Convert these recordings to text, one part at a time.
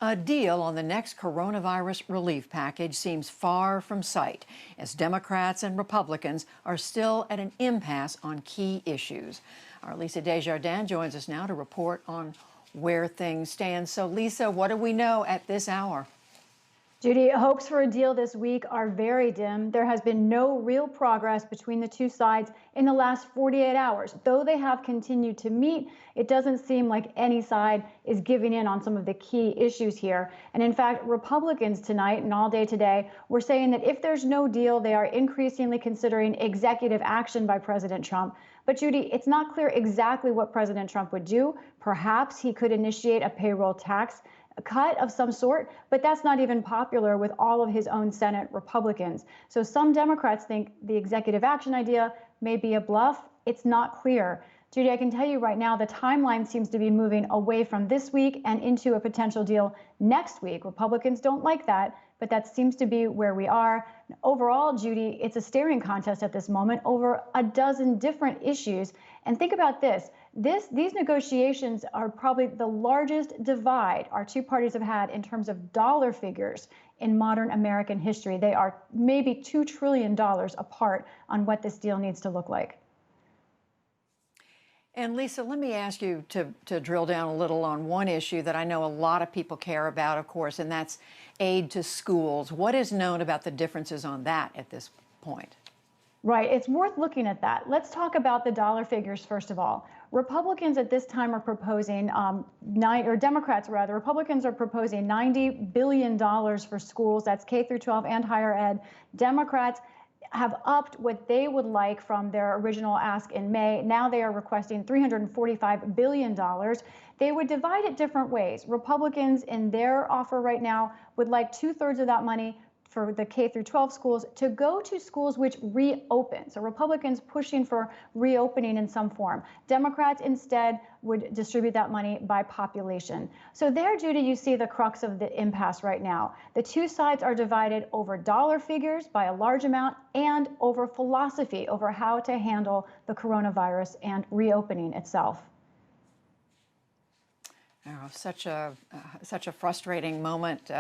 A deal on the next coronavirus relief package seems far from sight, as Democrats and Republicans are still at an impasse on key issues. Our Lisa Desjardins joins us now to report on where things stand. So, Lisa, what do we know at this hour? Judy, hopes for a deal this week are very dim. There has been no real progress between the two sides in the last 48 hours. Though they have continued to meet, it doesn't seem like any side is giving in on some of the key issues here. And in fact, Republicans tonight and all day today were saying that if there's no deal, they are increasingly considering executive action by President Trump. But Judy, it's not clear exactly what President Trump would do. Perhaps he could initiate a payroll tax cut of some sort, but that's not even popular with all of his own Senate Republicans. So some Democrats think the executive action idea may be a bluff. It's not clear. Judy, I can tell you right now, the timeline seems to be moving away from this week and into a potential deal next week. Republicans don't like that, but that seems to be where we are. Overall, Judy, it's a staring contest at this moment over a dozen different issues. And think about this. These negotiations are probably the largest divide our two parties have had in terms of dollar figures in modern American history. They are maybe $2 trillion apart on what this deal needs to look like. And Lisa, let me ask you to drill down a little on one issue that I know a lot of people care about, of course, and that's aid to schools. What is known about the differences on that at this point? Right. It's worth looking at that. Let's talk about the dollar figures first of all. Republicans at this time are proposing, Democrats rather, Republicans are proposing $90 billion for schools. That's K through 12 and higher ed. Democrats have upped what they would like from their original ask in May. Now they are requesting $345 billion. They would divide it different ways. Republicans in their offer right now would like 2/3 of that money for the K through 12 schools to go to schools which reopen. So Republicans pushing for reopening in some form. Democrats instead would distribute that money by population. So there, Judy, you see the crux of the impasse right now. The two sides are divided over dollar figures by a large amount and over philosophy, over how to handle the coronavirus and reopening itself. Oh, such a frustrating moment,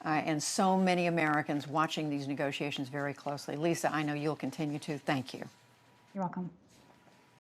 and so many Americans watching these negotiations very closely. Lisa, I know you'll continue to. Thank you. You're welcome.